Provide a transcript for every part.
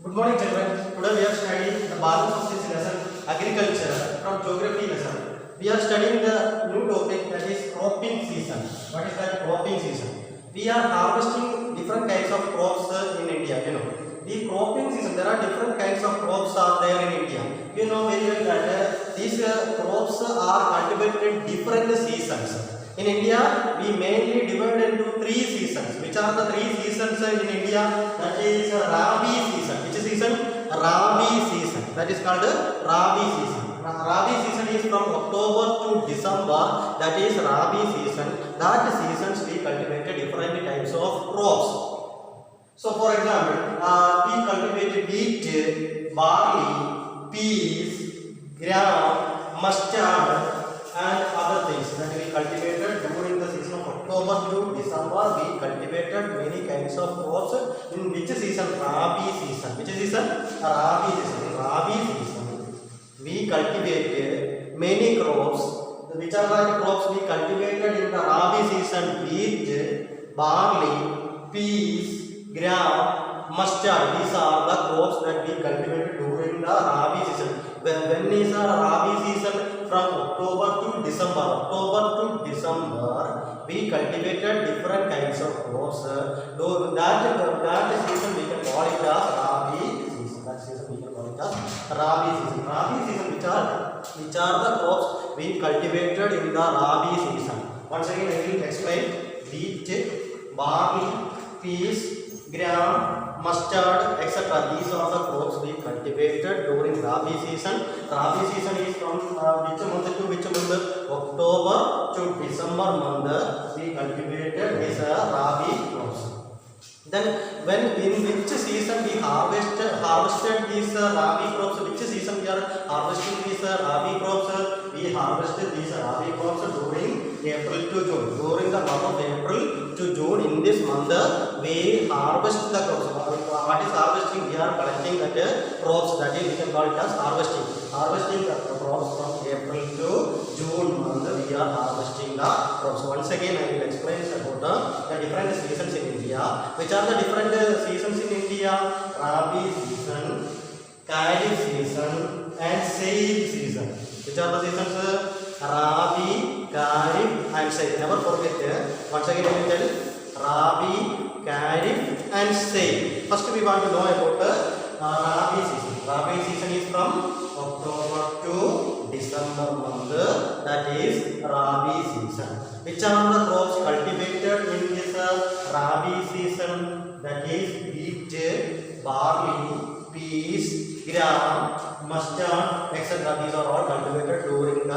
Good morning, children. Today we are studying the balance of this lesson, agriculture, from geography lesson. We are studying the new topic, that is cropping season. What is that cropping season? We are harvesting different kinds of crops in India. The cropping season. There are different kinds of crops are there in India. You know very well that these crops are cultivated in different seasons. In India, we mainly divide into three seasons. Which are the three seasons in India? That is Rabi season. Which season? Rabi season. That is called Rabi season. Rabi season is from October to December. That is Rabi season. That seasons we cultivate different types of crops. So, for example, we cultivate wheat, barley, peas, gram, mustard, and other things that we cultivated during the season of October to December. We cultivated many kinds of crops. In which season? Rabi season. Which season? Rabi season. Rabi season. We cultivated many crops. Which are the crops we cultivated in the Rabi season? Wheat, barley, peas, gram, mustard. These are the crops that we cultivated during the Rabi season. When is the Rabi season? From October to December. October to December, we cultivated different kinds of crops. That season we can call it as Rabi season. That season we can call it as Rabi season. Rabi season, which are the crops we cultivated in the Rabi season. Once again, I will explain: wheat, barley, peas, gram, mustard, etc. These are the crops we cultivated during Rabi season. Rabi season is from which month to which month? October to December month. We cultivated this Rabi crops. Then, when in which season we harvested these Rabi crops? Which season we are harvesting these Rabi crops? We harvested these Rabi crops during April to June. During the month of April to June, in this month, we harvest the crops. What is harvesting? We are collecting that crops. That is, we can call it as harvesting. Harvesting the crops from April to June month. We are harvesting the crops. Once again, I will explain about the different seasons in India. Which are the different seasons in India? Rabi season, Kharif season, and Zaid season. Which are the seasons? Rabi, Kharif, and Zaid. Never forget. Once again, I will tell. Rabi, Kharif, and Zaid. First, we want to know about Rabi season. Rabi season is from October to December month. That is Rabi season. Which are the crops cultivated in this Rabi season? That is wheat, barley, peas, gram, mustard, etc. These are all cultivated during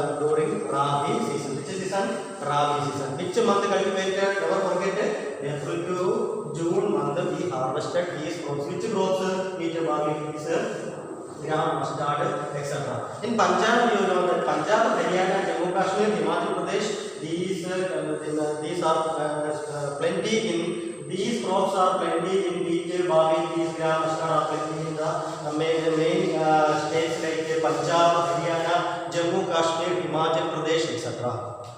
Rabi season. Which season? Rabi season. Which month cultivated? Never forget. April to June month we harvested these crops. Which crops? Wheat, barley, peas, gram, mustard, etc. In Punjab, you know that Punjab, Haryana, Jammu Kashmir, Himachal Pradesh, these are plenty in. These crops are plenty in wheat, barley, peas, gram, mustard are plenty in the main states like Punjab, Haryana, Jammu Kashmir, Himachal Pradesh, etc.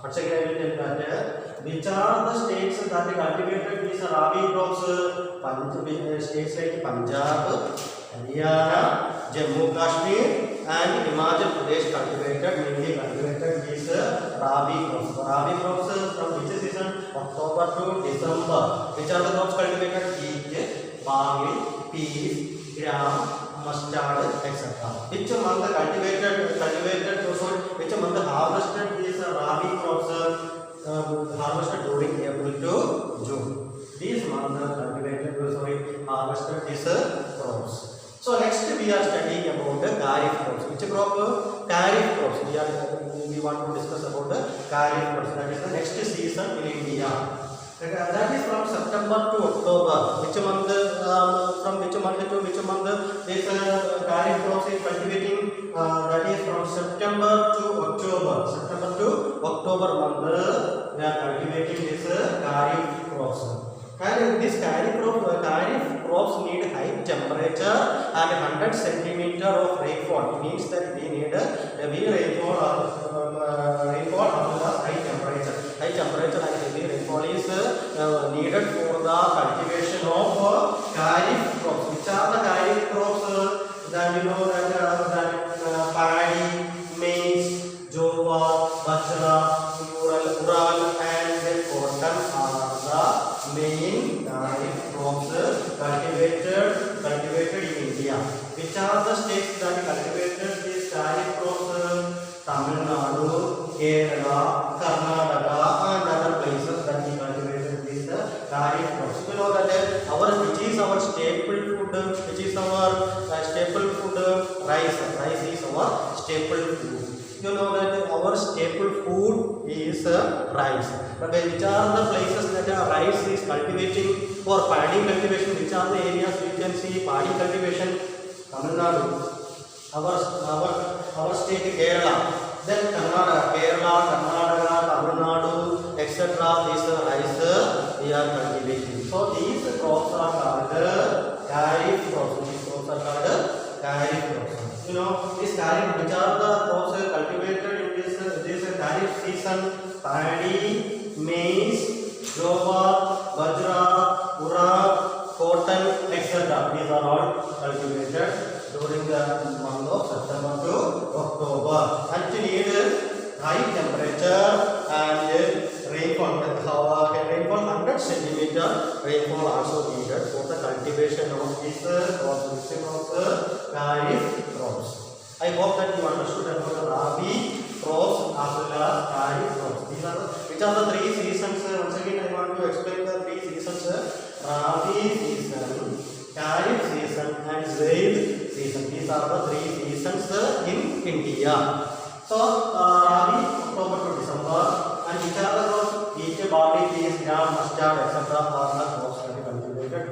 Once again, I will tell that which are the states that cultivated these Rabi crops? States like Punjab, Haryana, Jammu Kashmir, and Himachal Pradesh mainly cultivated these Rabi crops. Rabi crops from which season? October to December. Which are the crops cultivated? Wheat, barley, peas, gram, mustard, etc. Which month which month harvested these Rabi crops? Harvested during April to June. These months harvested these crops. So next we are studying about the Kharif crops. Which crop? Kharif crops. We want to discuss about the Kharif crops. That is the next season in India. That is from September to October. Which month? From which month to which month? This Kharif crops is cultivating. That is from September to October. September to October month we are cultivating this Kharif crops. And this Kharif crops need high temperature and 100 centimeter of rainfall. It means that we need heavy rainfall or high temperature. High temperature and heavy rainfall is needed for the cultivation of Kharif crops. Which are the Kharif crops? cultivated in India. Which are the states that cultivated these kharif crops? Tamil Nadu, Kerala, Karnataka, and other places that we cultivated these kharif crops. You know that which is our staple food? Which is our staple food? Rice. Rice is our staple food. You know that our staple food is rice. But which are the places that rice is cultivating or paddy cultivation? Which are the areas we can see paddy cultivation? Tamil Nadu. Our state Kerala. Then Karnataka, Tamil Nadu, etc. These rice we are cultivating. So these crops are called kharif crops. These crops are called kharif crops. You know, this kharif, which are the crops cultivated in this kharif season? Paddy, maize, jowar, bajra, urad, cotton, etc. These are all cultivated during the month of September to October. And to need high temperature and rainfall, rainfall 100 centimeter rainfall also needed for the cultivation of these crops, kharif crops. I hope that you understood about the rabi crops as well as kharif crops. These are which are the three seasons. Once again, I want to explain the three seasons: rabi season, kharif season, and zaid season. These are the three seasons in India. So, rabi, October to December, and which are the crops? Wheat, barley, peas, gram, mustard, etc. are the crops that are cultivated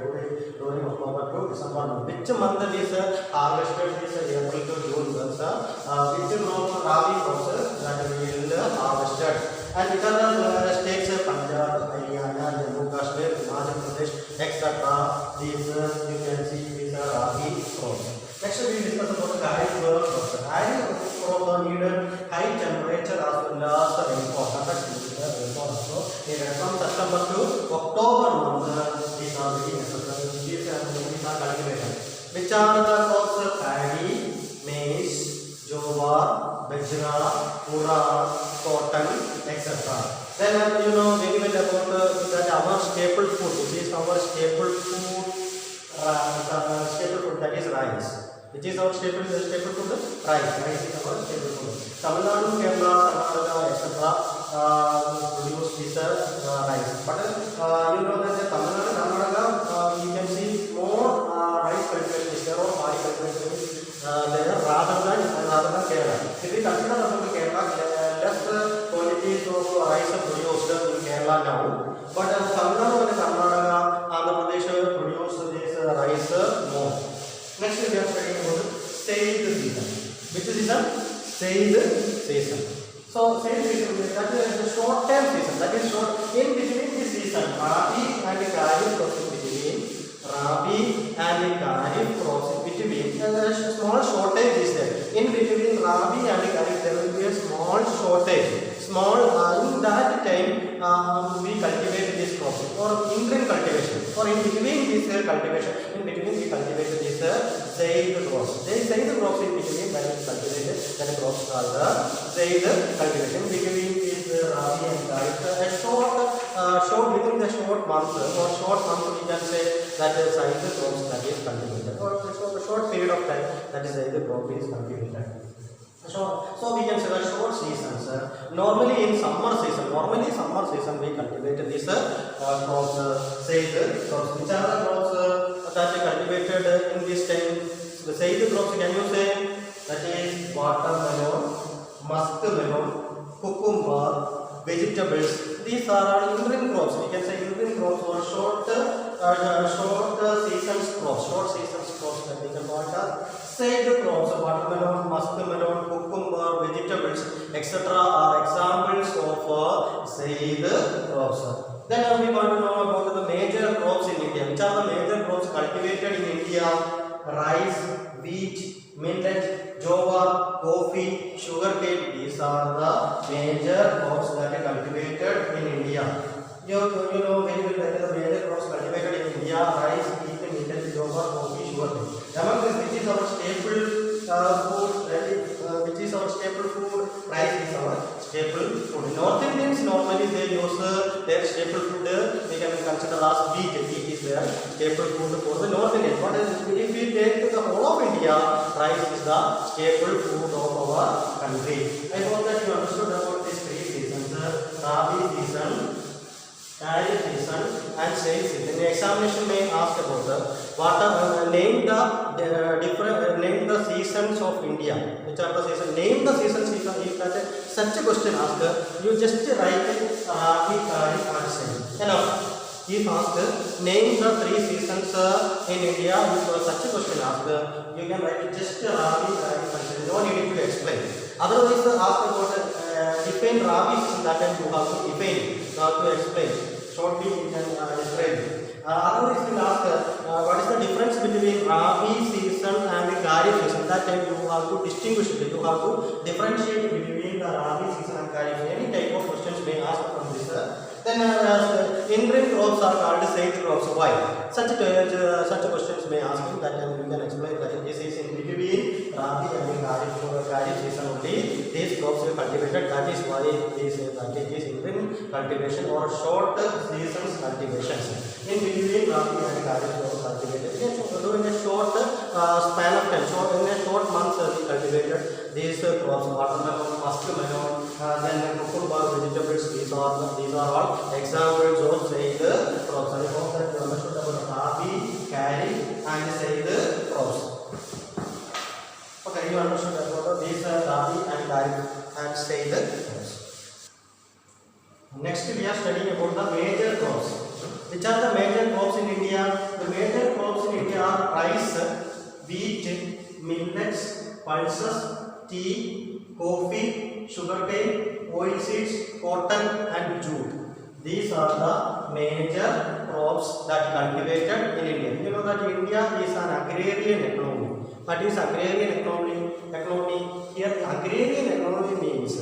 during October to December. Which month is harvested? Is April to June months. Which rabi crops that will harvested? And which are the states? Punjab, Haryana, Jammu, Kashmir, Himachal Pradesh, etc. These you can see these are rabi crops. Next we discuss about the kharif crops. Kharif crops need high temperature as well as rainfall. Rainfall also. From September to October month, these are very necessary. These are cultivated. Which are the crops? Paddy, maize, jowar, bajra, urad, cotton, etc. Then you know very well about that our staple food. Which is our staple food? Staple food, that is rice. Which is our staple food? Rice. Rice is our staple food. Tamil Nadu, Kerala, Karnataka, etc. Produce this rice. But you know that the Tamil Nadu, Karnataka, you can see more rice cultivation is there or barley cultivation is there rather than Kerala. If we consider about Kerala, less quantities of rice are produced in Kerala now. But Tamil Nadu and Karnataka, Andhra Pradesh produce this rice more. Next we are studying about zaid season. Which season? Zaid season. So zaid season, that is the short term season. That is short in between this season. Rabi and kharif crops in between. Rabi and kharif crops in between. A small shortage is there. In between Rabi and kharif, there will be a small shortage. In that time we cultivate this crop or interim cultivation or in between this cultivation. In between we cultivate this zaid crops. Zaid crops in between when it cultivated, then the crops called the zaid cultivation. Between is rabi and kharif. Short within the short month we can say that the zaid crops that is cultivated or short period of time that is zaid crop is cultivated. So we can say the short seasons. Normally in summer season we cultivate this crops, zaid crops. Which are the crops that are cultivated in this time? The zaid crops, can you say? That is watermelon, muskmelon, cucumber, vegetables. These are interim crops. We can say interim crops or short seasons crops that we can call it. Zaid crops, watermelon, muskmelon, cucumber, vegetables, etc. are examples of zaid crops. Then we want to know about the major crops in India. Which are the major crops cultivated in India? Rice, wheat, millet, jowar, coffee, sugarcane. These are the major crops that are cultivated in India. You know very well that the major crops cultivated in India: rice, wheat, millet, jowar, coffee, sugarcane. Among this, which is our staple food? Which is our staple food? Rice is our staple food. North Indians normally they use their staple food we can consider as wheat. Wheat is their staple food for the North Indian. But if we take the whole of India, rice is the staple food of our country. I hope that you understood about these three seasons: Rabi season, Kharif season, and Zaid season. The examination may ask about name the seasons of India. Which are the seasons? Name the seasons. If that such a question asked, you just write Rabi, Kharif, and Zaid. Enough. If asked, name the three seasons in India. If such a question asked, you can write just Rabi, Kharif, and Zaid. No need to explain. Otherwise, ask about define Rabi season. That time you have to define. You have to explain. Shortly you can describe. Otherwise, you will ask what is the difference between Rabi season and Kharif season. That time you have to distinguish it. You have to differentiate between the Rabi season and Kharif. Any type of questions may ask from this. Then interim crops are called Zaid crops. Why? Such questions may ask you. That time you can explain that this is in between Rabi and Kharif season only. These crops are cultivated. That is why they say that it is interim cultivation or short seasons cultivations. In between Rabi and Kharif crops cultivated. So in a short span of time, so in a short months we cultivated these crops: watermelon, muskmelon, then cucumber, vegetables. These are all examples of Zaid crops. I hope that you understood about Rabi, Kharif, and Zaid crops. Okay, you understood about these Rabi and Kharif and Zaid crops. Next, we are studying about the major crops. Which are the major crops in India? The major crops in India are rice, wheat, millets, pulses, tea, coffee, sugarcane, oilseeds, cotton, and jute. These are the major crops that cultivated in India. You know that India is an agrarian economy. What is agrarian economy? Here, agrarian economy means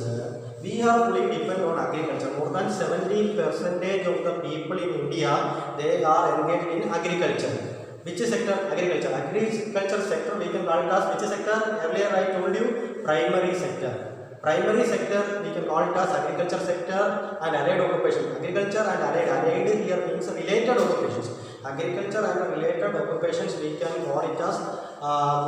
we are fully dependent on agriculture. More than 70% of the people in India, they are engaged in agriculture. Which sector? Agriculture. Agriculture sector we can call it as which sector? Earlier I told you primary sector. Primary sector we can call it as agriculture sector and allied occupation. Agriculture and allied here means related occupations. Agriculture and related occupations we can call it as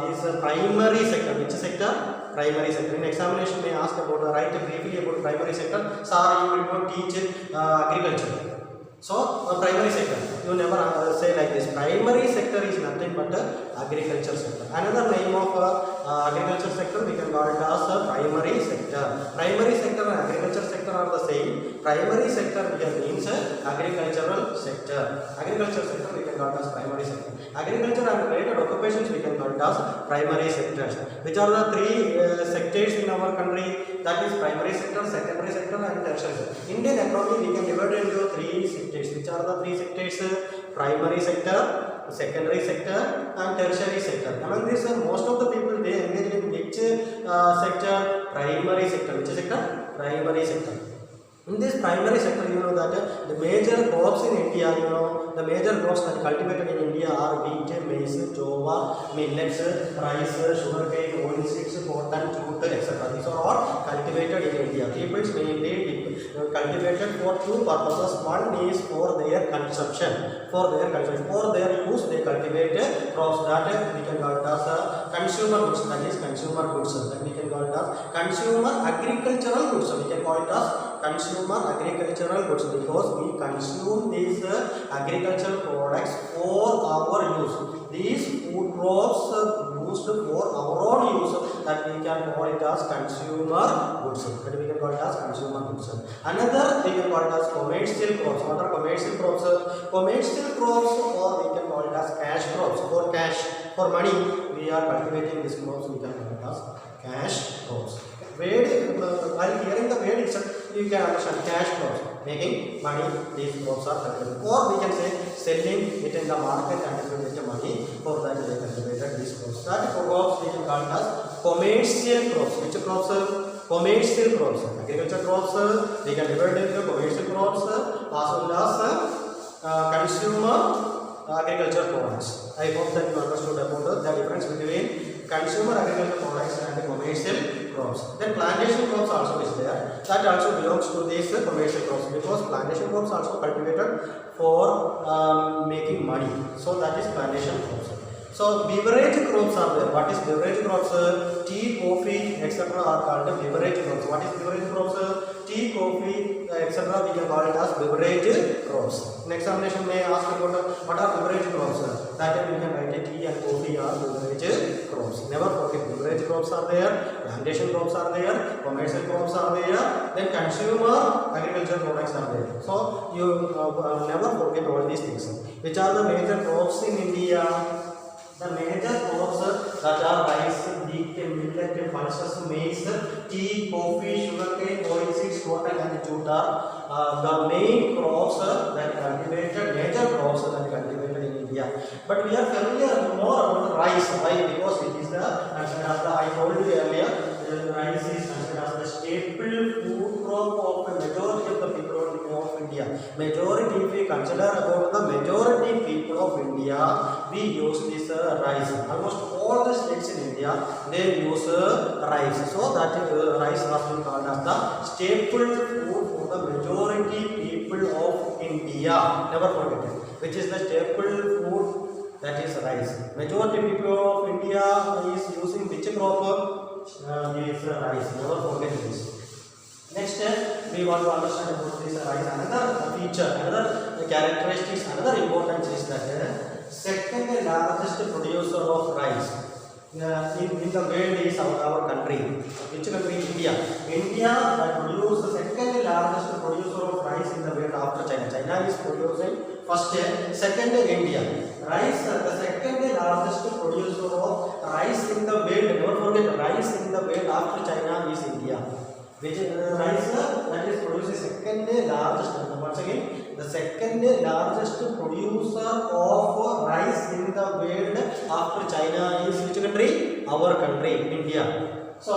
this primary sector. Which sector? Primary sector. In examination may ask about write briefly about primary sector. Sir, you will not teach agriculture. So, primary sector, you never say like this. Primary sector is nothing but agriculture sector. Another name of agriculture sector we can call it as primary sector. Primary sector and agriculture sector are the same. Primary sector here means agricultural sector. Agriculture sector we can call it as primary sector. Agriculture and related occupations we can call it as primary sectors. Which are the three sectors in our country? That is primary sector, secondary sector, and tertiary sector. Indian economy we can divide into three sectors. Which are the three sectors? Primary sector, secondary sector, and tertiary sector. Among these, most of the people they engage in which sector? Primary sector. Which sector? Primary sector. In this primary sector, you know that the major crops in India, the major crops that cultivated in India are wheat, maize, jowar, millets, rice, sugarcane, oilseeds, cotton, jute, etc. These are all cultivated in India. Peoples mainly cultivated for two purposes. One is for their consumption. For their use, they cultivate crops that we can call it as consumer goods. That is consumer goods. That we can call it as consumer agricultural goods. We can call it as consumer agricultural goods because we consume these agricultural products for our use. These food crops are used for our own use, that we can call it as consumer goods. That we can call it as consumer goods. Another we can call it as commercial crops. What are commercial crops? Commercial crops, or we can call it as cash crops. For cash, for money, we are cultivating these crops. We can call it as cash crops. While hearing the word itself, you can understand cash crops, making money. These crops are cultivated, or we can say selling it in the market and to get money. For that, they cultivated these crops. That crops we can call it as commercial crops. Which crops? Commercial crops. Agriculture crops we can divide into commercial crops as well as consumer agriculture products. I hope that you understood about the difference between consumer agriculture products and commercial crops. Then plantation crops also is there. That also belongs to these commercial crops, because plantation crops also cultivated for making money. So that is plantation crops. So beverage crops are there. What is beverage crops? Tea, coffee, etc. are called beverage crops. What is beverage crops? Tea, coffee, etc. we can call it as beverage crops. In examination may ask about what are beverage crops. That time we can write tea and coffee are beverage crops. Never forget, beverage crops are there, plantation crops are there, commercial crops are there, then consumer agriculture products are there. So you never forget all these things. Which are the major crops in India? The major crops that are rice, wheat, millet, pulses, maize, tea, coffee, sugarcane, oilseeds, cotton and jute are the main crops that are cultivated, major crops that are cultivated in India. But we are familiar more about rice. Why? Because it is I told you earlier, rice is considered as the staple food crop of a majority of the people of India. Majority, if we consider about the majority people of India, we use this rice. Almost all the states in India, they use rice. So that rice has been called as the staple food for the majority people of India. Never forget it. Which is the staple food? That is rice. Majority people of India is using which crop? Is rice. Never forget this. Next, we want to understand about this rice. Another feature, another characteristics, another importance is that second largest producer of rice in the world is our country. Which country? India. India produces the second largest producer of rice in the world after China. China is producing first, second India. Rice, the second largest producer of rice in the world. Never forget, rice in the world after China is India. Which rice that is producing second largest. Once again, the second largest producer of rice in the world after China is which country? Our country, India. So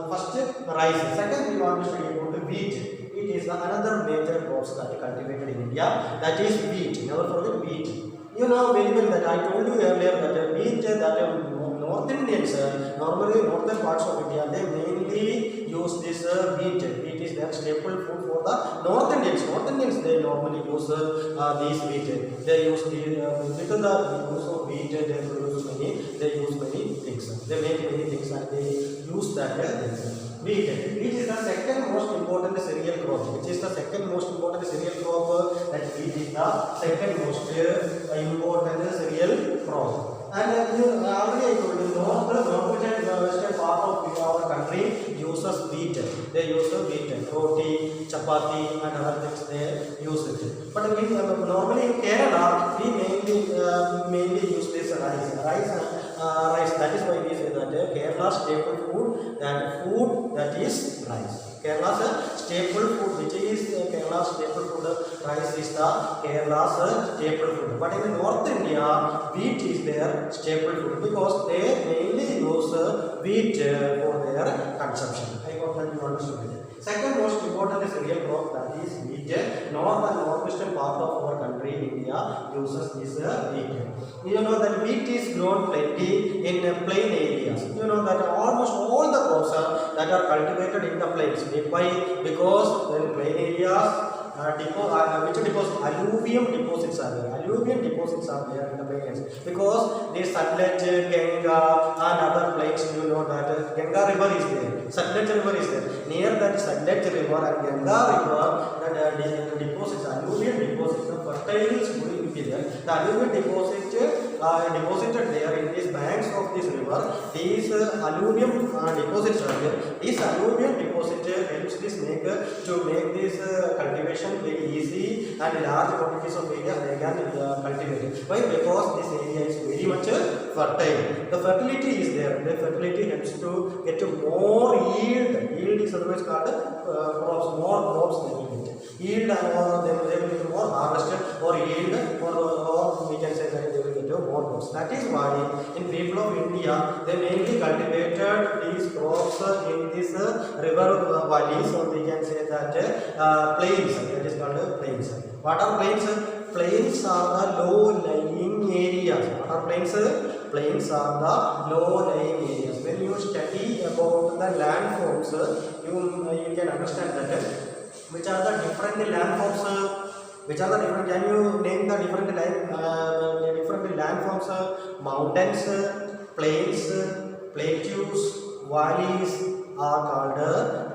first rice. Second, we want to study about wheat. Wheat is another major crops that is cultivated in India. That is wheat. Never forget wheat. You know very well that I told you earlier that wheat that North Indians, normally northern parts of India, they mainly use this wheat. Wheat is their staple food for the North Indians. North Indians, they normally use these wheat. They use the because the use of wheat, they use many things. They make many things and they use that wheat. Wheat is the second most important cereal crop. Which is the second most important cereal crop? That wheat is the second most important cereal crop. And already I told you, northwestern part of our country uses wheat. They use wheat, roti, chapati, and other things they use it. But normally in Kerala, we mainly use this rice. Rice. That is why we say that Kerala's staple food, that is rice. Kerala's staple food, which is Kerala's staple food, rice is the Kerala's staple food. But in North India, wheat is their staple food because they mainly use wheat for their consumption. I hope that you understood it. Second most important cereal crop, that is wheat. North and northwestern part of our country, India, uses this wheat. You know that wheat is grown plenty in plain areas. You know that almost all the crops that are cultivated in the plains. Why? Because in plain areas, alluvium deposits are there. Alluvium deposits are there in the plains because the Satluj, Ganga and other plains, you know that Ganga river is there, Satluj river is there. Near that Satluj river and Ganga river, that deposits, alluvium deposits, the fertile soil will be there. The alluvium deposited there in these banks of this river. These alluvium deposits are there. This alluvium deposit helps this to make this cultivation very easy, and large quantities of area they can cultivate it. Why? Because this area is very much fertile. The fertility is there. The fertility helps to get more yield. Yield is otherwise called crops. More crops they will get. Yield, or they will get more harvested, or yield, or we can say that they will get more crops. That is why in people of India, they mainly cultivated these crops in this river valleys, or we can say that plains. That is called plains. What are plains? Plains are the low-lying areas. What are plains? plains are the low-lying areas. When you study about the landforms, you can understand that which are the different landforms. Which are the different? Can you name the different landforms? Mountains, plains, plateaus, valleys are called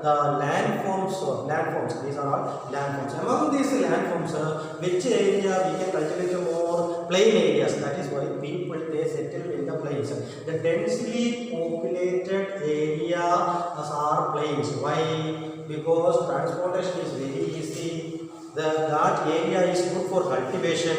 the landforms. Landforms. These are all landforms. Among these landforms, which area we can cultivate more? Plain areas. That is why people they settle in the plains. The densely populated areas are plains. Why? Because transportation is very easy. That area is good for cultivation,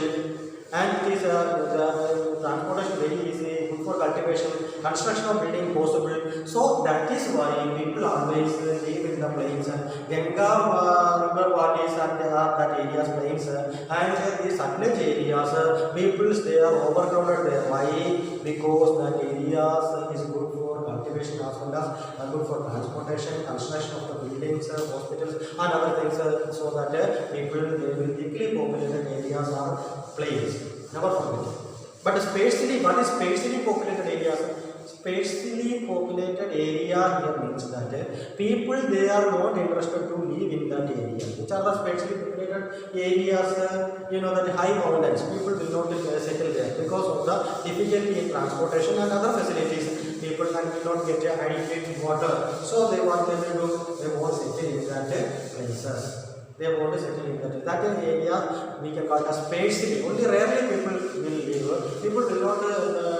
and it is the transportation very easy, good for cultivation, construction of building possible. So that is why people always live in the plains. Ganga river valleys and that areas plains, and the Satluj areas people they are overcrowded there. Why? Because that areas is good for cultivation as well as good for transportation, construction of the buildings, hospitals and other things, so that people they will thickly populated areas are plains. Never forget. But sparsely, what is sparsely populated areas? Sparsely populated area here means that people they are not interested to live in that area. Which are the sparsely populated areas? You know that high mountains. People will not settle there because of the difficulty in transportation and other facilities. People will not get adequate water. So they want them to do. They won't settle in that places. They want to settle in that area. We can call it as sparsely. Only rarely people will live. People will not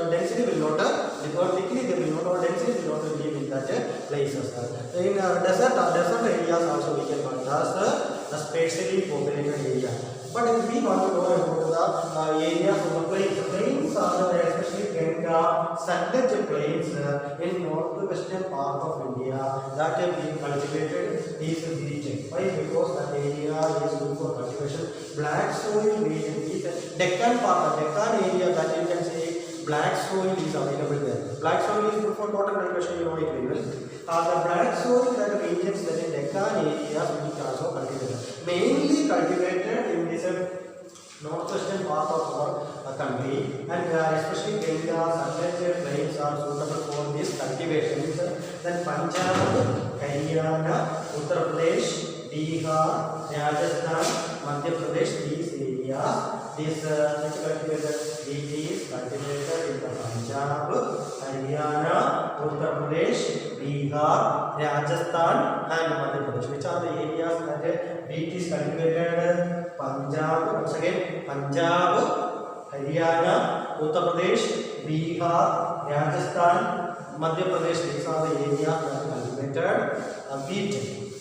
density will not or thickly they will not or density will not live in that places. In desert areas also we can call it as the sparsely populated area. But if we want to know about the areas of the plains are especially Ganga, Satluj plains in northwestern part of India that have been cultivated is region. Why? Because that area is good for cultivation. Black soil region is Deccan part, Deccan area that you can say black soil is available there. Black soil is good for cotton cultivation, you know it very well. The black soil that regions that in Deccan areas which also cultivated. Mainly cultivated in this northwestern part of our country, and especially Ganga, Satluj plains are suitable for these cultivations. Then Punjab, Haryana, Uttar Pradesh, Bihar, Rajasthan, Madhya Pradesh, these areas. This cultivated wheat is cultivated in the Punjab, Haryana, Uttar Pradesh, Bihar, Rajasthan and Madhya Pradesh. Which are the areas that wheat is cultivated? Punjab, once again, Punjab, Haryana, Uttar Pradesh, Bihar, Rajasthan, Madhya Pradesh. These are the areas that are cultivated wheat.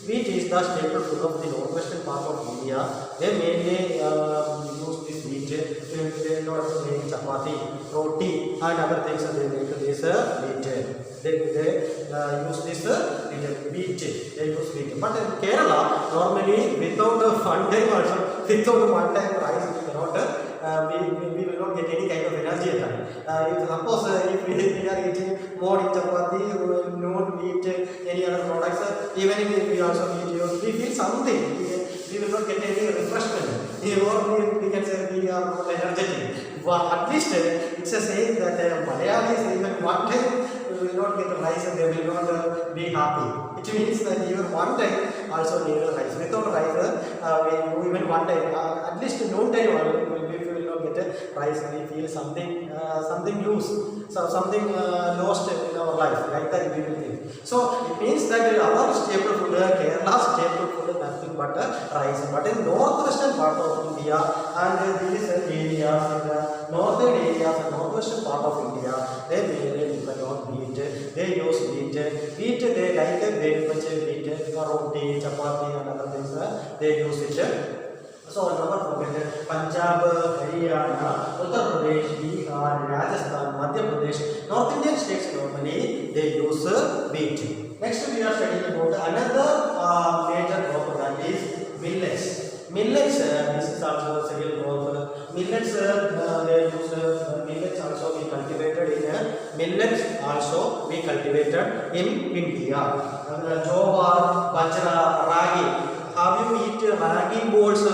Wheat is the staple food of the northwestern part of India. They mainly use this wheat. They not make chapati, roti, and other things. They make this wheat. They use this wheat. They use wheat. But in Kerala, normally without one time also, without one time rice, we cannot. We will not get any kind of energy at all. If suppose if we are eating morning chapati, noon wheat, any other products, even if we also eat, we feel something. We will not get any refreshment. Or we can say we are not energetic. Well, at least it's a saying that Malayalis even one time will not get rice and they will not be happy. It means that even one time also need rice. Without rice, even one time, at least noon time, if we will not get rice, we feel something loose, so something lost in our life. Like that we will think. So it means that our staple food, Kerala's staple food, nothing but rice. But in northwestern part of India and these areas, in the northern areas and northwestern part of India, they mainly depend on wheat. They use wheat. Wheat they like very much wheat, roti, chapati and other things. They use it. So never forget Punjab, Haryana, Uttar Pradesh, Bihar, Rajasthan, Madhya Pradesh, North Indian states normally they use wheat. Next we are studying about another major crop that is millets. Millets, this is also cereal crop. Millets, they use millets also be cultivated in millets also be cultivated in India. Jowar, bajra, ragi. Have you eat ragi balls?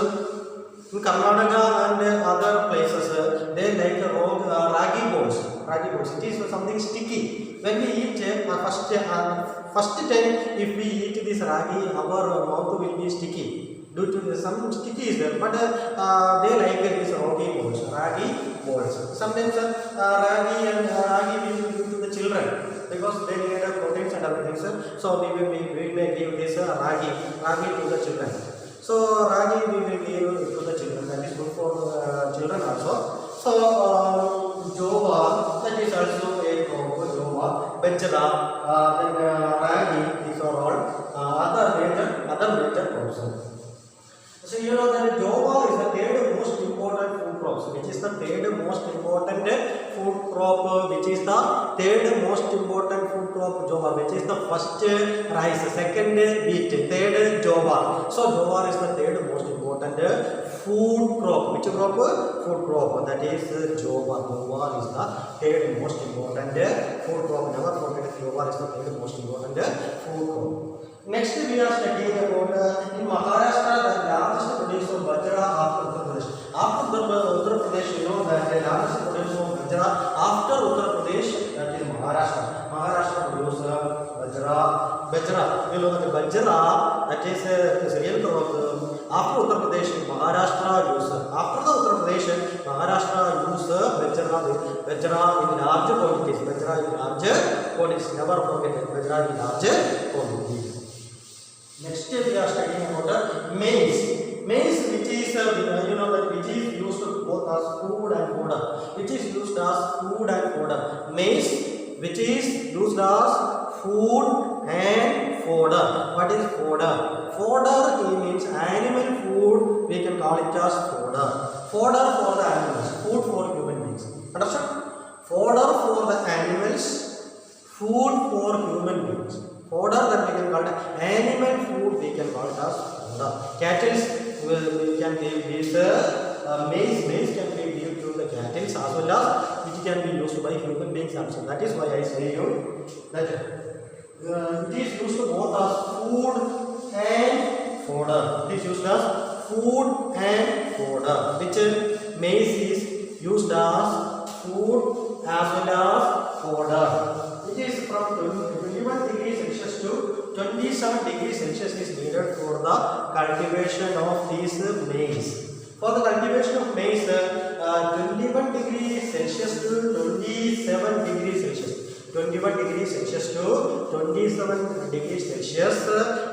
In Karnataka and other places, they like ragi balls. Ragi balls. It is something sticky. When we eat first time, if we eat this ragi, our mouth will be sticky due to some sticky is there. But they like this ragi balls. Sometimes ragi we will give to the children because they need proteins and everything, sir. So we may give this ragi to the children. So ragi we will give to the children. That is good for children also. So jova, that is also a crop. Jova, bajra, then ragi. These are all other major crops. So you know that jova is the third most important food crop. Which is the third most important food crop? Which is the third most important food crop? Jova. Which is the first rice, second wheat, third jova. So jova is the third most important food crop. Which crop? Food crop. That is jova. Jova is the third most important food crop. Never forget, jova is the third most important food crop. Next we are studying about in Maharashtra the largest producer of bajra after Uttar Pradesh. After Uttar Pradesh, you know that the largest producer of bajra after Uttar Pradesh, that is Maharashtra. Maharashtra produces bajra. You know that bajra, that is real crop. After Uttar Pradesh, Maharashtra use. After the Uttar Pradesh, Maharashtra use bajra in large quantities. Bajra in large quantities. Never forget it. Bajra in large quantities. Next we are studying about maize. Maize, which is you know that which is used both as food and fodder. Which is used as food and fodder. Maize, which is used as food and fodder. What is fodder? Fodder means animal food. We can call it as fodder. Fodder for the animals. Food for human beings. Understand? Fodder for the animals. Food for human beings. Fodder that we can call it animal food, we can call it as fodder. Cattle we can give this maize. Maize can be given to the cattle as well as it can be used by human beings also. That is why I say you that it is used both as food and fodder. It is used as food and fodder. Which maize is used as food as well as fodder. It is from 21 degrees Celsius to 27 degrees Celsius is needed for the cultivation of this maize. For the cultivation of maize, 21 degrees Celsius to 27 degrees Celsius. 21 degrees Celsius to 27 degrees Celsius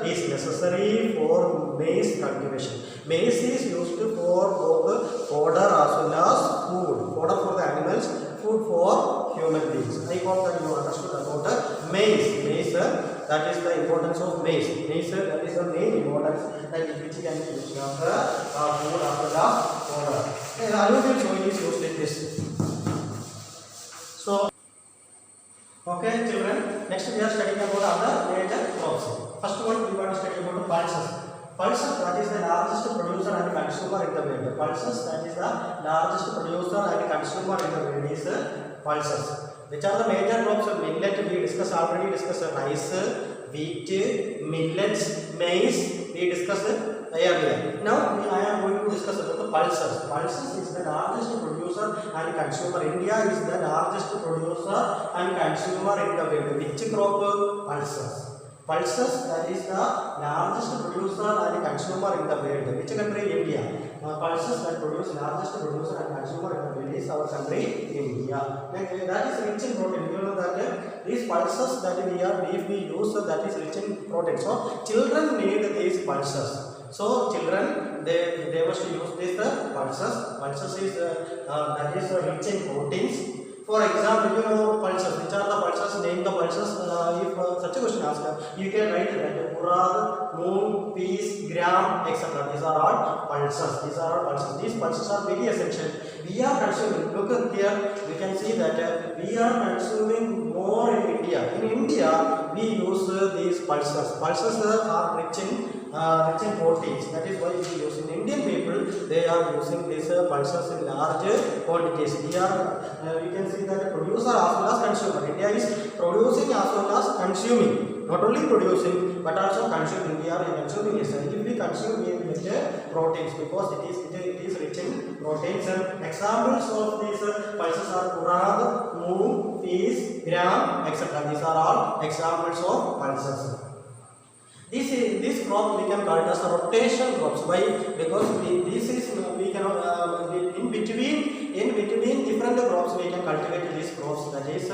is necessary for maize cultivation. Maize is used for both fodder as well as food. Fodder for the animals, food for human beings. I hope that you understood about maize. Maize, that is the importance of maize. Maize, that is the main importance that which can be used as food as well as fodder. And alluvial soil is used like this. So, okay, children. Next we are studying about other major crops. First one we want to study about pulses. Pulses, that is the largest producer and consumer in the world. Pulses, that is the largest producer and consumer in the world is pulses. Which are the major crops of millet? We discussed already. Discussed rice, wheat, millets, maize. We discussed earlier. Now I am going to discuss about the pulses. Pulses is the largest producer and consumer. India is the largest producer and consumer in the world. Which crop? Pulses. Pulses, that is the largest producer and consumer in the world. Which country? India. Pulses that produce largest producer and consumer in the world is our country, India. And that is rich in protein. You know that these pulses that we use, that is rich in protein. So children need these pulses. So children they must use these pulses. Pulses is that is rich in proteins. For example, you know pulses. Which are the pulses? Name the pulses. If such a question asked, you can write that Murad, moon, peas, gram, etc. These are all pulses. These are all pulses. These pulses are very essential. We are consuming. Look here. We can see that we are consuming more in India. In India, we use these pulses. Pulses are rich in proteins. That is why we use in Indian people. They are using these pulses in large quantities. We can see that producer as well as consumer. India is producing as well as consuming. not only producing but also consuming. We are consuming it. If we consume, we get proteins because it is rich in proteins. Examples of these pulses are urad, moong, peas, gram, etc. These are all examples of pulses. This crop we can call it as a rotation crops. Why? Because we cannot in between different crops we can cultivate these crops, that is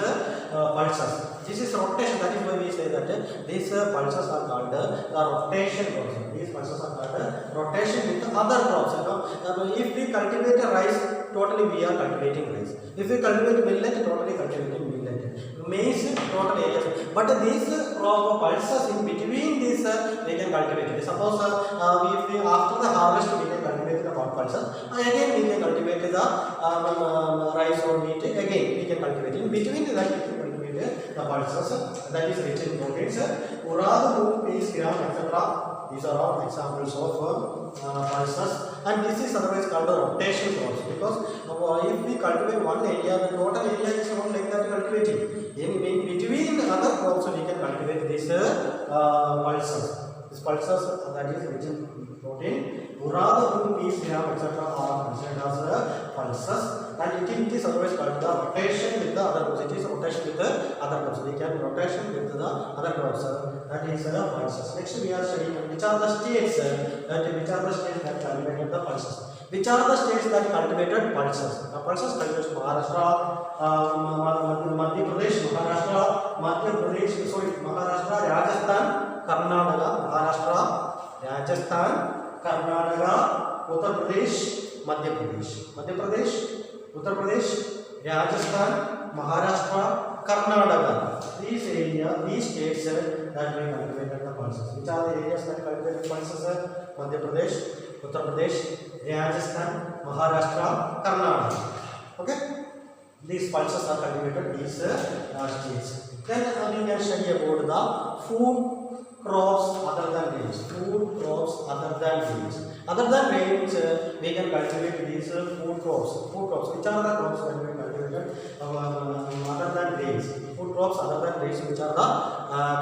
pulses. This is rotation. That is why we say that these pulses are called the rotation crops. These pulses are called rotation with other crops. If we cultivate rice, totally we are cultivating rice. If we cultivate millet, totally cultivating millet. Maize, total areas. But these crop pulses in between these we can cultivate it. Suppose if we after the harvest we can cultivate the pulses. Again we can cultivate the rice or wheat. Again we can cultivate in between that we can cultivate the pulses. That is rich in proteins. Urad, moong, peas, gram, etc. These are all examples of pulses, and this is otherwise called a rotation crops because if we cultivate one area, the total area is not like that cultivating. In between other crops, we can cultivate these pulses. These pulses that is rich in protein. Urad, moong, peas, gram, etc. are considered as pulses. And it is otherwise called the rotation with the other crops. It is rotation with the other crops. We can rotation with the other crops. That is pulses. Next we are studying which are the states that cultivated the pulses. Which are the states that cultivated pulses? The pulses cultivated Maharashtra, Madhya Pradesh, Rajasthan, Karnataka, Uttar Pradesh, Madhya Pradesh, Uttar Pradesh, Rajasthan, Maharashtra, Karnataka. These states that we cultivated the pulses. Which are the areas that cultivated pulses? Madhya Pradesh, Uttar Pradesh, Rajasthan, Maharashtra, Karnataka. Okay? These pulses are cultivated these states. Then we can study about the food crops other than grains. Food crops other than grains. Other than grains, we can cultivate these food crops. Food crops. Which are the crops that we cultivated other than grains? Food crops other than grains. Which are the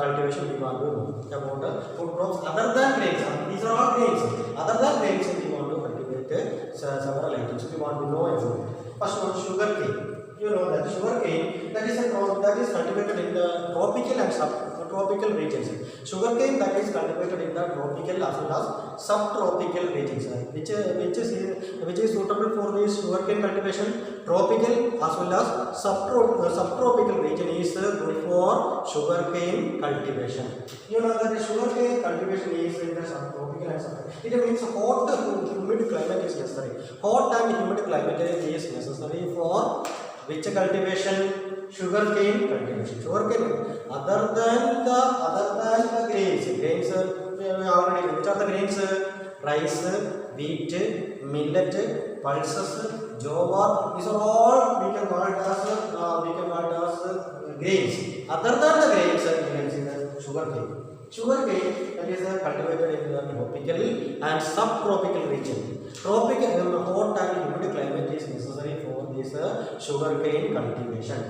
cultivation we want to know about food crops other than grains. These are all grains. Other than grains, we want to cultivate several items. We want to know about. First one, sugar cane. You know that sugar cane that is a crop that is cultivated in the tropical and subtropical regions. Sugar cane that is cultivated in the tropical as well as subtropical regions. Which is suitable for this sugar cane cultivation? Tropical as well as subtropical region is good for sugar cane cultivation. You know that the sugar cane cultivation is in the subtropical and subtropical. It means hot humid climate is necessary. Hot and humid climate is necessary for which cultivation? Sugar cane cultivation. Sugar cane. Other than the grains. Grains already. Which are the grains? Rice, wheat, millet, pulses, jowar. These are all we can call it as grains. Other than the grains, we can see the sugar cane. Sugar cane that is cultivated in the tropical and subtropical region. Tropical hot and humid climate is necessary for this sugar cane cultivation.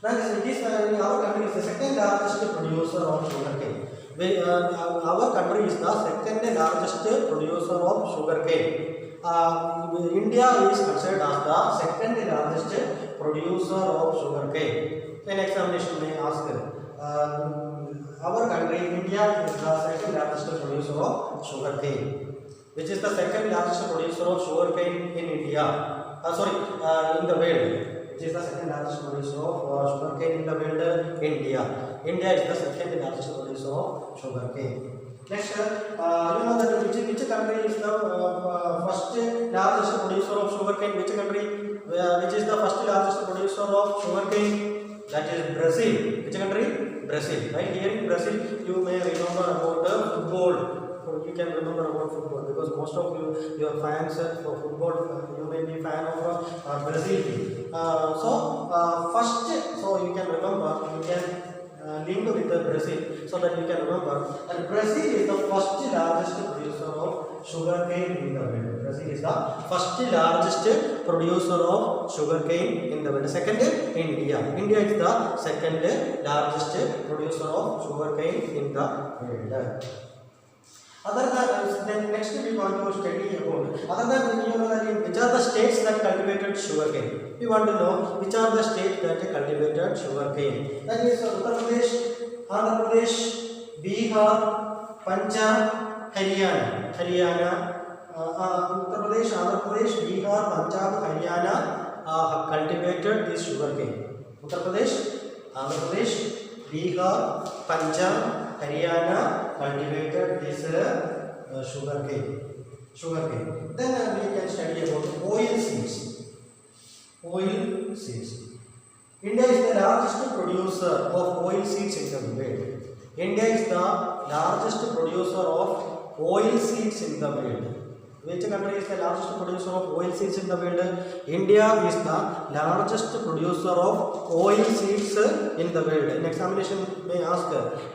Now, it is our country is the second largest producer of sugar cane. Our country is the second largest producer of sugar cane. India is considered as the second largest producer of sugar cane. An examination may ask. Our country, India, is the second largest producer of sugar cane. Which is the second largest producer of sugar cane in India? In the world. Which is the second largest producer of sugar cane in the world? India. India is the second largest producer of sugar cane. Next, you know that which country is the first largest producer of sugar cane? Which country? Which is the first largest producer of sugar cane? That is Brazil. Which country? Brazil. Right here in Brazil, you may remember about the football. You can remember about football because most of you are fans for football. You may be fan of Brazil. So you can remember. You can link with Brazil so that you can remember. And Brazil is the first largest producer of sugarcane in the world. Brazil is the first largest producer of sugarcane in the world. Second, India. India is the second largest producer of sugarcane in the world. Other than then next we want to study about other than which are the states that cultivated sugarcane. We want to know which are the states that cultivated sugarcane. That is Uttar Pradesh, Andhra Pradesh, Bihar, Punjab, Haryana. Uttar Pradesh, Andhra Pradesh, Bihar, Punjab, Haryana have cultivated this sugarcane. Uttar Pradesh, Andhra Pradesh, Bihar, Punjab, Haryana cultivated this sugarcane. Then we can study about oil seeds. India is the largest producer of oil seeds in the world. India is the largest producer of oil seeds in the world. Which country is the largest producer of oil seeds in the world? India is the largest producer of oil seeds in the world. An examination may ask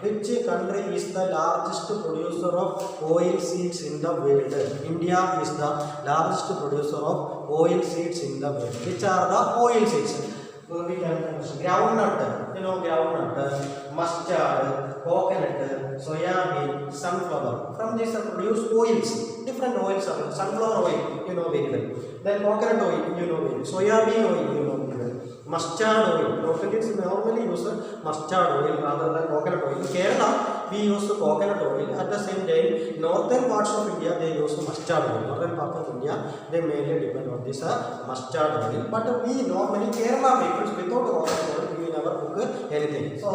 which country is the largest producer of oil seeds in the world? India is the largest producer of oil seeds in the world. Which are the oil seeds? So we can groundnut, groundnut, mustard, coconut, soya bean, sunflower. From these are produced oils. Different oils are sunflower oil, very well. Then coconut oil, very well. Soya bean oil, very well. Mustard oil. Locals normally use mustard oil rather than coconut oil. In Kerala, we use coconut oil. At the same time, northern parts of India they use mustard oil. Northern part of India they mainly depend on this mustard oil. But we normally Kerala people without coconut oil we never cook anything. So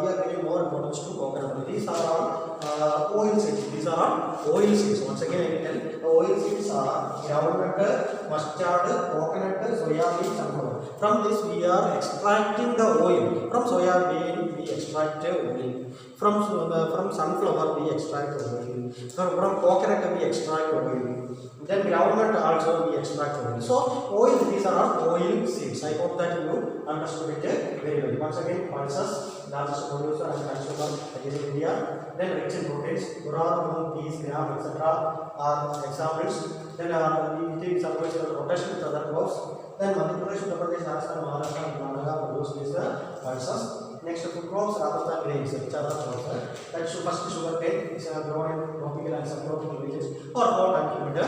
we are giving more importance to coconut oil. These are all oil seeds. These are all oil seeds. Once again I will tell the oil seeds are groundnut, mustard, coconut, soya bean, sunflower. From this we are extracting the oil. From soya bean we extract oil. From sunflower we extract oil. From coconut we extract oil. Then groundnut also we extract oil. So oil, these are all oil seeds. I hope that you understood it very well. Once again, pulses, largest producer and consumer that is India. Then rich in proteins, ural, peas, gram, etc. are examples. Then it is always rotation with other crops. Then Madhya Pradesh, Uttar Pradesh, Rajasthan, Maharashtra, Karnataka produce these pulses. Next, food crops rather than grains, which are the crops. That first sugarcane is grown in tropical and subtropical regions or hot and humid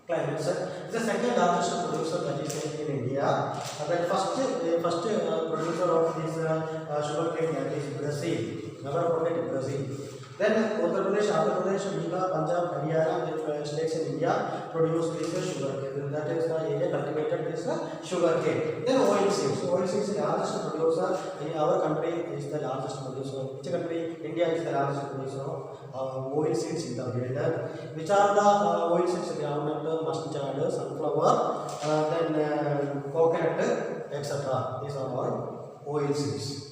climates. The second largest producer that is in India. The first producer of this sugarcane that is Brazil. Never forget Brazil. Then Uttar Pradesh, Andhra Pradesh, Bihar, Punjab, Haryana, states in India produce this sugarcane. That is the area cultivated this sugarcane. Then oil seeds. Oil seeds is the largest producer in our country. Is the largest producer. Which country? India is the largest producer of oil seeds in the world. Which are the oil seeds? Groundnut, mustard, sunflower, then coconut, etc. These are all oil seeds.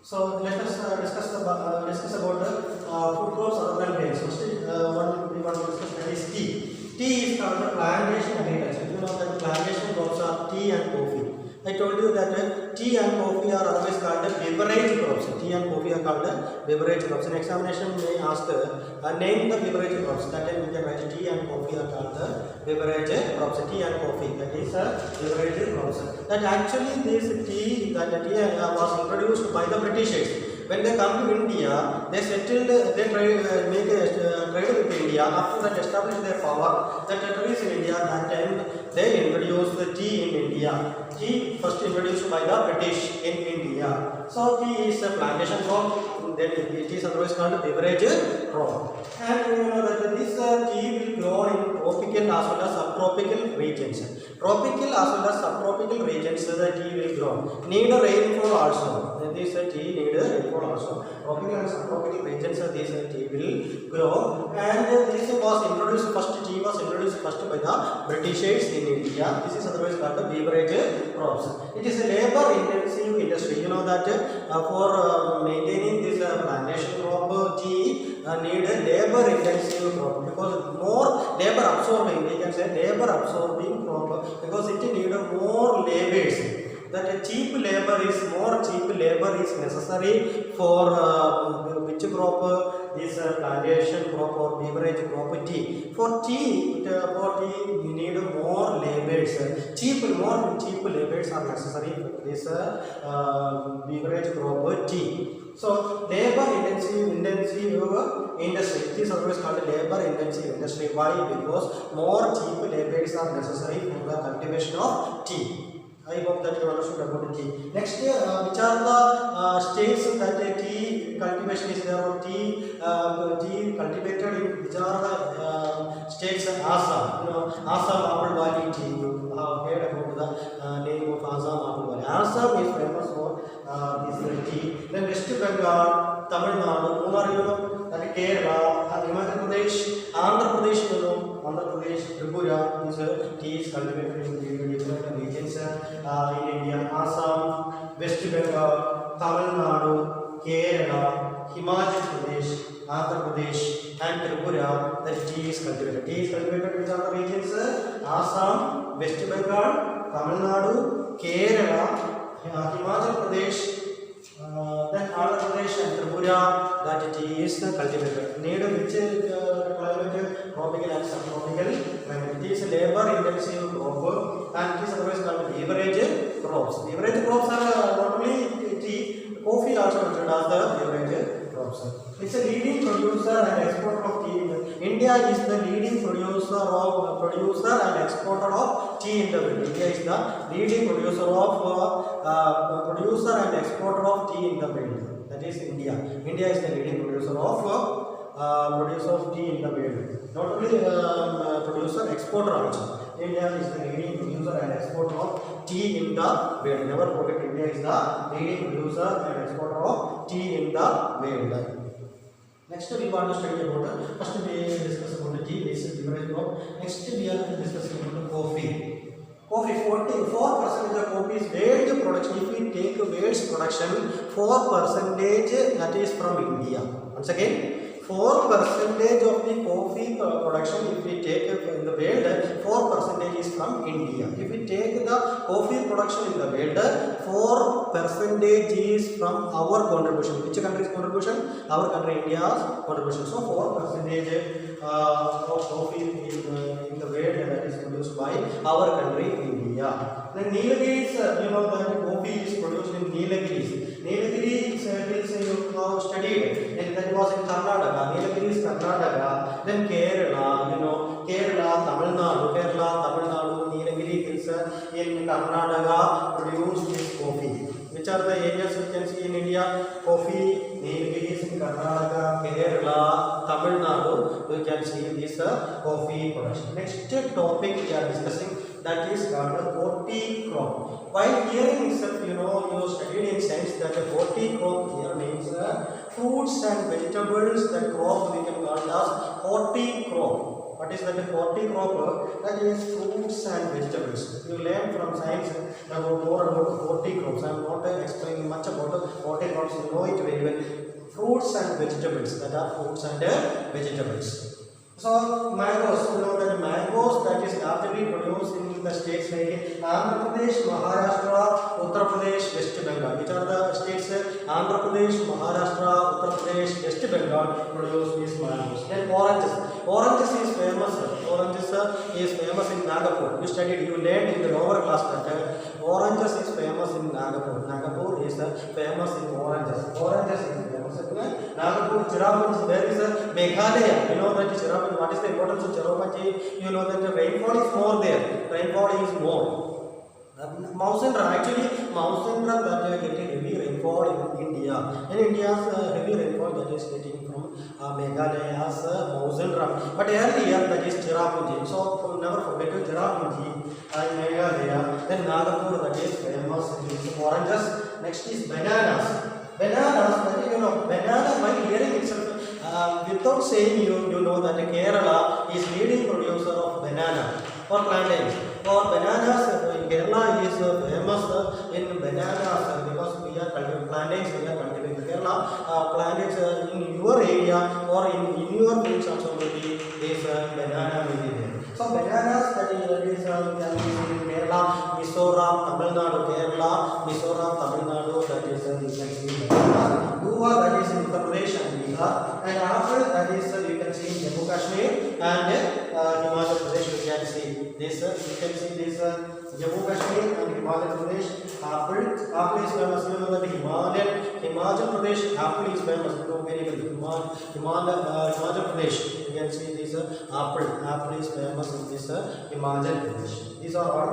So let us discuss about the food crops other than grains. First, one we want to discuss that is tea. Tea is called plantation agriculture. You know that plantation crops are tea and coffee. I told you that tea and coffee are always called beverage crops. Tea and coffee are called beverage crops. An examination may ask name the beverage crops. That time we can write tea and coffee are called beverage crops. Tea and coffee, that is beverage crops. That actually this tea was introduced by the Britishers. When they come to India, they settled, they make a trade with India. After that, established their power. The territories in India, that time they introduced the tea in India. Tea first introduced by the British in India. So tea is a plantation crop. Then it is otherwise called beverage crop. And you know that this tea will grow in tropical as well as subtropical regions. Tropical as well as subtropical regions, the tea will grow. Need a rainfall also. This tea need a rainfall also. Tropical and subtropical regions, this tea will grow. And this was introduced first. Tea was introduced first by the Britishers in India. This is otherwise called the beverage crops. It is a labor-intensive industry. You know that for maintaining this plantation crop, tea need a labor-intensive crop because more labor-absorbing. We can say labor-absorbing crop because it need more laborers. That cheap labor is necessary for which crop is plantation crop or beverage crop? Tea. For tea, you need more laborers. More cheap laborers are necessary for this beverage crop tea. So labor intensive industry. It is always called labor intensive industry. Why? Because more cheap laborers are necessary for the cultivation of tea. I hope that you understood about the tea. Next, which are the states that the tea cultivation is there, or tea cultivated in which are the states? Assam. Assam Apple Valley tea. You have heard about the name of Assam Apple Valley. Assam is famous for this tea. Then West Bengal, Tamil Nadu, that Kerala, Himachal Pradesh, Andhra Pradesh, Tripura is tea is cultivated in different regions in India. Assam, West Bengal, Tamil Nadu, Kerala, Himachal Pradesh, Andhra Pradesh, and Tripura. The tea is cultivated. Tea is cultivated which are the regions? Assam, West Bengal, Tamil Nadu, Kerala, Himachal Pradesh. Then Andhra Pradesh and Tripura, that tea is cultivated. Need which climate? Tropical and subtropical climate. It is labor intensive crop and it is otherwise called beverage crops. Beverage crops are not only tea, coffee also considered as the beverage crops. It is a leading producer and exporter of tea. India is the leading producer and exporter of tea in the world. India is the leading producer and exporter of tea in the world. That is India. India is the leading producer of tea in the world. Not only producer, exporter also. India is the leading producer and exporter of tea in the world. Never forget, India is the leading producer and exporter of tea in the world. Next we want to study about first we discuss about the tea, basic beverage crop. Next we are discussing about coffee. Coffee, 44% of the coffee is world production. If we take world's production, 4% that is from India. Once again, 4% of the coffee production, if we take in the world, 4% is from India. If we take the coffee production in the world, 4% is from our contribution. Which country's contribution? Our country, India's contribution. So 4% of coffee in the world that is produced by our country, India. Then Nilgiris, that coffee is produced in Nilgiris. Nilgiris hills you have studied, and that was in Karnataka. Nilgiris, Karnataka. Then Kerala, Kerala, Tamil Nadu, Nilgiri hills in Karnataka produce this coffee. Which are the areas you can see in India? Coffee, Nilgiris in Karnataka, Kerala, Tamil Nadu. You can see this coffee production. Next topic we are discussing, that is called horti crop. While hearing itself, you studied in science that a horti crop here means fruits and vegetables. That crop we can call as horti crop. What is that horti crop? That is fruits and vegetables. You learn from science more about horti crops. I am not explaining much about horti crops. You know it very well. Fruits and vegetables. That are fruits and vegetables. So mangoes, that mangoes that is largely produced in the states like Andhra Pradesh, Maharashtra, Uttar Pradesh, West Bengal. Which are the states? Andhra Pradesh, Maharashtra, Uttar Pradesh, West Bengal produce these mangoes. Then oranges. Oranges is famous. Oranges is famous in Nagapur. You studied, you learned in the lower class that oranges is famous in Nagapur. Nagapur is famous in oranges. Oranges is famous. Nagapur, Cherrapunji, there is a Meghalaya. You know that Cherrapunji, what is the importance of Cherrapunji? You know that the rainfall is more there. Rainfall is more. Mousendra, actually, Mousendra that are getting heavy rainfall in India. In India's heavy rainfall that is getting from Meghalaya's Mousendra. But earlier that is Cherrapunji. So never forget to Cherrapunji and Meghalaya. Then Nagapur that is famous in oranges. Next is bananas. Bananas, banana by hearing itself, without saying you know that Kerala is leading producer of banana or plantains. Or bananas, Kerala is famous in bananas because we are cultivating plantains, we are cultivating Kerala. Plantains in your area or in your fields also will be this banana will be there. So bananas that is in Kerala, Mizoram, Tamil Nadu, Kerala, Mizoram, Tamil Nadu, that is you can see bananas. Goa, that is in Uttar Pradesh and and Himachal Pradesh. You can see this. You can see this Jammu Kashmir and Himachal Pradesh. Apple is famous. You know that Himachal Pradesh apple is famous. You know very well. Himachal Pradesh. You can see this apple is famous in this Himachal Pradesh. These are all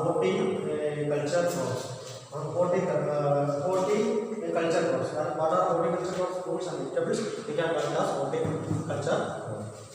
horticulture crops. Horticulture crops. What are horticulture crops? Fruits and vegetables. We can call it as horticulture crops.